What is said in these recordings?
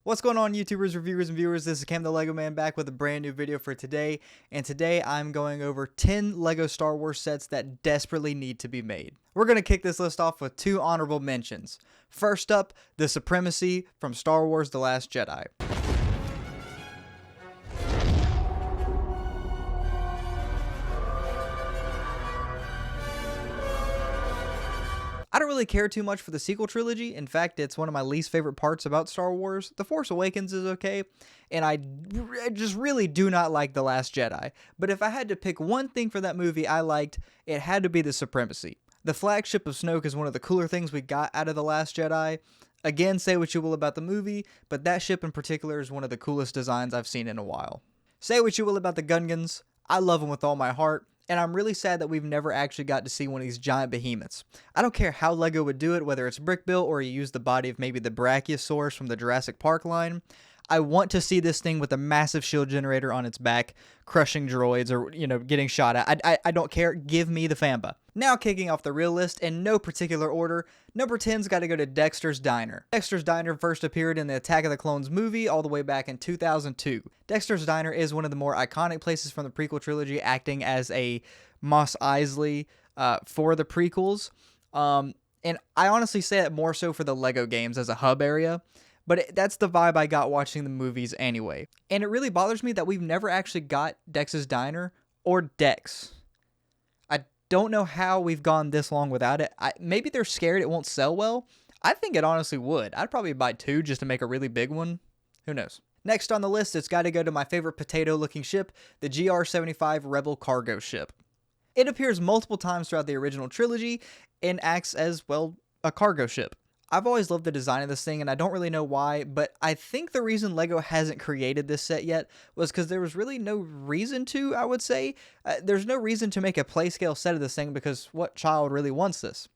What's going on, YouTubers, reviewers, and viewers? This is Cam the Lego Man back with a brand new video for today. And today I'm going over 10 Lego Star Wars sets that desperately need to be made. We're going to kick this list off with 2 honorable mentions. First up, the Supremacy from Star Wars The Last Jedi. I don't really care too much for the sequel trilogy. In fact, it's one of my least favorite parts about Star Wars. The Force Awakens is okay, and I just really do not like The Last Jedi. But if I had to pick one thing for that movie I liked, it had to be the Supremacy. The flagship of Snoke is one of the cooler things we got out of The Last Jedi. Again, say what you will about the movie, but that ship in particular is one of the coolest designs I've seen in a while. Say what you will about the Gungans, I love them with all my heart. And I'm really sad that we've never actually got to see one of these giant behemoths. I don't care how LEGO would do it, whether it's brick built or you use the body of maybe the Brachiosaurus from the Jurassic Park line. I want to see this thing with a massive shield generator on its back, crushing droids or, getting shot at. I don't care. Give me the Famba. Now kicking off the real list in no particular order, number 10's got to go to Dexter's Diner. Dexter's Diner first appeared in the Attack of the Clones movie all the way back in 2002. Dexter's Diner is one of the more iconic places from the prequel trilogy, acting as a Mos Eisley for the prequels. And I honestly say it more so for the LEGO games as a hub area. But that's the vibe I got watching the movies anyway. And it really bothers me that we've never actually got Dex's Diner or Dex. I don't know how we've gone this long without it. Maybe they're scared it won't sell well. I think it honestly would. I'd probably buy 2 just to make a really big one. Who knows? Next on the list, it's got to go to my favorite potato-looking ship, the GR-75 Rebel cargo ship. It appears multiple times throughout the original trilogy and acts as, well, a cargo ship. I've always loved the design of this thing, and I don't really know why, but I think the reason LEGO hasn't created this set yet was because there was really no reason to, I would say. There's no reason to make a play-scale set of this thing because what child really wants this?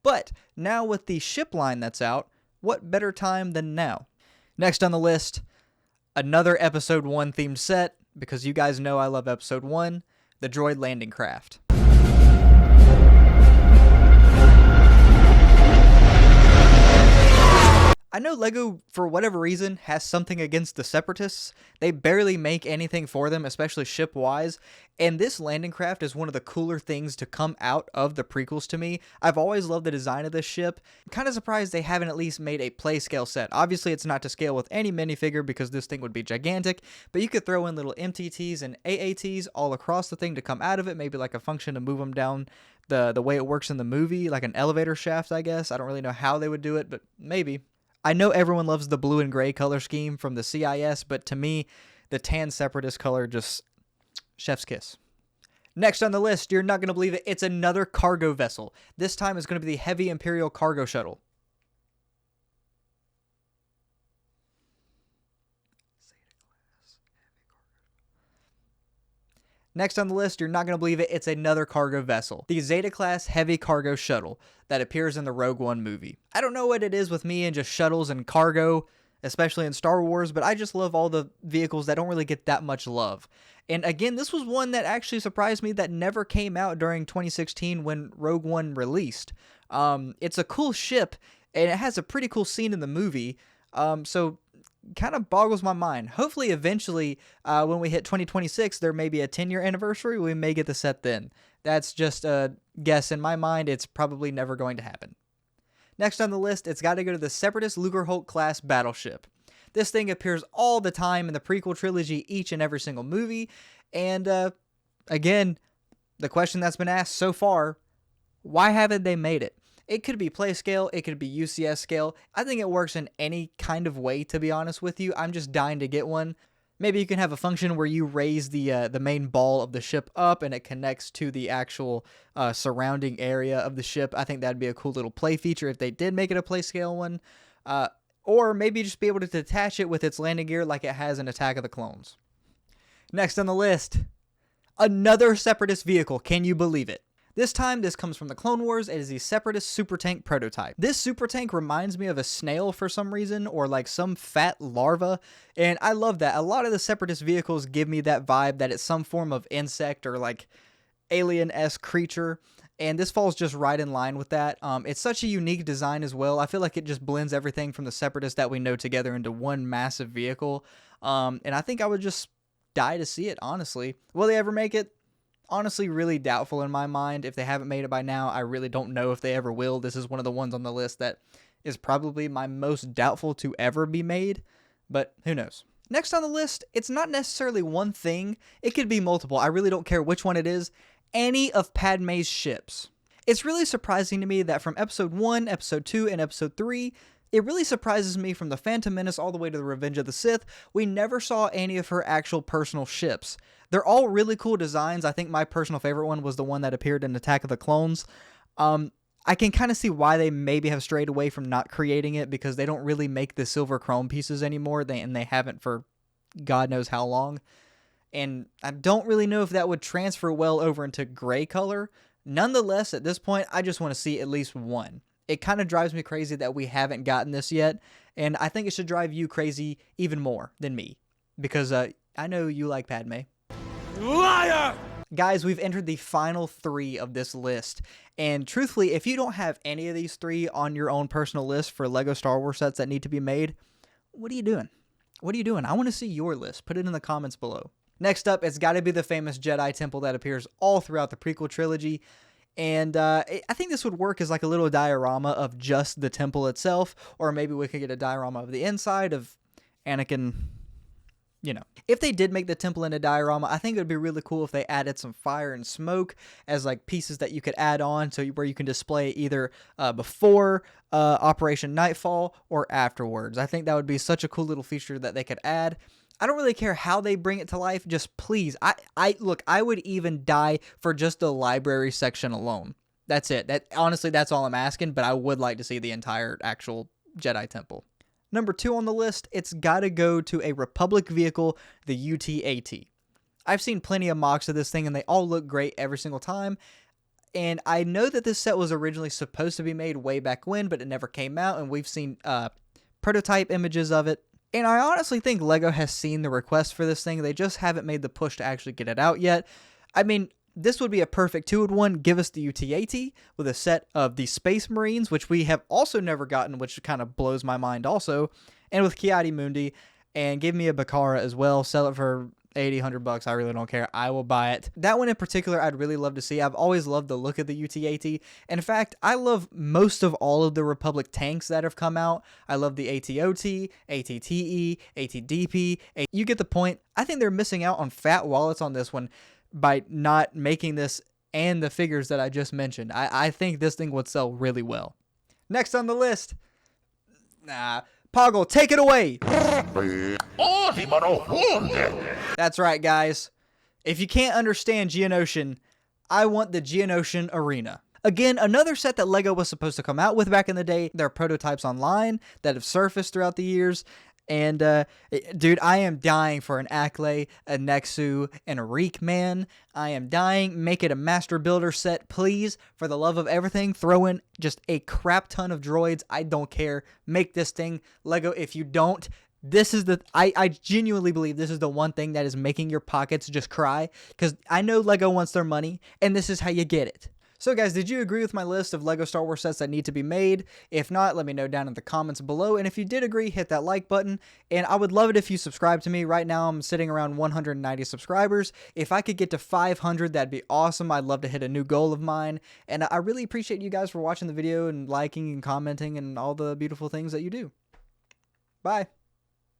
But now with the ship line that's out, what better time than now? Next on the list, another Episode 1 themed set, because you guys know I love Episode 1, the Droid Landing Craft. I know LEGO, for whatever reason, has something against the Separatists. They barely make anything for them, especially ship-wise, and this landing craft is one of the cooler things to come out of the prequels to me. I've always loved the design of this ship. I'm kind of surprised they haven't at least made a play-scale set. Obviously, it's not to scale with any minifigure because this thing would be gigantic, but you could throw in little MTTs and AATs all across the thing to come out of it, maybe like a function to move them down the way it works in the movie, like an elevator shaft, I guess. I don't really know how they would do it, but maybe. I know everyone loves the blue and gray color scheme from the CIS, but to me, the tan Separatist color just chef's kiss. Next on the list, you're not going to believe it, it's another cargo vessel. This time it's going to be the Heavy Imperial Cargo Shuttle. Next on the list, you're not going to believe it, it's another cargo vessel. The Zeta-class Heavy Cargo Shuttle that appears in the Rogue One movie. I don't know what it is with me and just shuttles and cargo, especially in Star Wars, but I just love all the vehicles that don't really get that much love. And again, this was one that actually surprised me that never came out during 2016 when Rogue One released. It's a cool ship, and it has a pretty cool scene in the movie, so kind of boggles my mind. Hopefully, eventually, when we hit 2026, there may be a 10-year anniversary. We may get the set then. That's just a guess in my mind. It's probably never going to happen. Next on the list, it's got to go to the Separatist Lucrehulk class battleship. This thing appears all the time in the prequel trilogy, each and every single movie. And again, the question that's been asked so far, why haven't they made it? It could be play scale, it could be UCS scale. I think it works in any kind of way, to be honest with you. I'm just dying to get one. Maybe you can have a function where you raise the main ball of the ship up and it connects to the actual surrounding area of the ship. I think that'd be a cool little play feature if they did make it a play scale one. Or maybe just be able to detach it with its landing gear like it has in Attack of the Clones. Next on the list, another Separatist vehicle. Can you believe it? This time, this comes from the Clone Wars. It is the Separatist Super Tank prototype. This Super Tank reminds me of a snail for some reason, or like some fat larva, and I love that. A lot of the Separatist vehicles give me that vibe that it's some form of insect or like alien-esque creature, and this falls just right in line with that. It's such a unique design as well. I feel like it just blends everything from the Separatist that we know together into one massive vehicle, and I think I would just die to see it, honestly. Will they ever make it? Honestly, really doubtful in my mind. If they haven't made it by now, I really don't know if they ever will. This is one of the ones on the list that is probably my most doubtful to ever be made, but who knows. Next on the list, it's not necessarily one thing. It could be multiple. I really don't care which one it is. Any of Padme's ships. It's really surprising to me that from episode 1, episode 2, and episode 3, it really surprises me from the Phantom Menace all the way to the Revenge of the Sith, we never saw any of her actual personal ships. They're all really cool designs. I think my personal favorite one was the one that appeared in Attack of the Clones. I can kind of see why they maybe have strayed away from not creating it, because they don't really make the silver chrome pieces anymore, and they haven't for God knows how long. And I don't really know if that would transfer well over into gray color. Nonetheless, at this point, I just want to see at least one. It kind of drives me crazy that we haven't gotten this yet, and I think it should drive you crazy even more than me, because I know you like Padme. Liar! Guys, we've entered the final 3 of this list, and truthfully, if you don't have any of these 3 on your own personal list for LEGO Star Wars sets that need to be made, what are you doing? What are you doing? I want to see your list. Put it in the comments below. Next up, it's got to be the famous Jedi Temple that appears all throughout the prequel trilogy. And I think this would work as like a little diorama of just the temple itself. Or maybe we could get a diorama of the inside of Anakin. You know, if they did make the temple in a diorama, I think it would be really cool if they added some fire and smoke as like pieces that you could add on, so where you can display either before Operation Nightfall or afterwards. I think that would be such a cool little feature that they could add. I don't really care how they bring it to life. Just please, look, I would even die for just the library section alone. That's it. Honestly, that's all I'm asking, but I would like to see the entire actual Jedi Temple. Number 2 on the list, it's got to go to a Republic vehicle, the UT-AT. I've seen plenty of mocks of this thing, and they all look great every single time. And I know that this set was originally supposed to be made way back when, but it never came out, and we've seen prototype images of it. And I honestly think LEGO has seen the request for this thing. They just haven't made the push to actually get it out yet. I mean, this would be a perfect 2-in-1. Give us the UT-AT with a set of the Space Marines, which we have also never gotten, which kind of blows my mind also. And with Ki-Adi-Mundi. And give me a Bakara as well. Sell it for $80, $100. I really don't care. I will buy it. That one in particular, I'd really love to see. I've always loved the look of the UT-AT. In fact, I love most of all of the Republic tanks that have come out. I love the AT-OT, AT-TE, AT-DP. You get the point. I think they're missing out on fat wallets on this one by not making this and the figures that I just mentioned. I think this thing would sell really well. Next on the list. Poggle, take it away. That's right, guys. If you can't understand Geonosian, I want the Geonosian Arena. Again, another set that LEGO was supposed to come out with back in the day. There are prototypes online that have surfaced throughout the years. And, dude, I am dying for an Acklay, a Nexu, and a Reek Man. I am dying. Make it a Master Builder set, please. For the love of everything, throw in just a crap ton of droids. I don't care. Make this thing. LEGO, if you don't, this is I genuinely believe this is the one thing that is making your pockets just cry. Because I know LEGO wants their money, and this is how you get it. So guys, did you agree with my list of LEGO Star Wars sets that need to be made? If not, let me know down in the comments below. And if you did agree, hit that like button. And I would love it if you subscribe to me. Right now, I'm sitting around 190 subscribers. If I could get to 500, that'd be awesome. I'd love to hit a new goal of mine. And I really appreciate you guys for watching the video and liking and commenting and all the beautiful things that you do. Bye.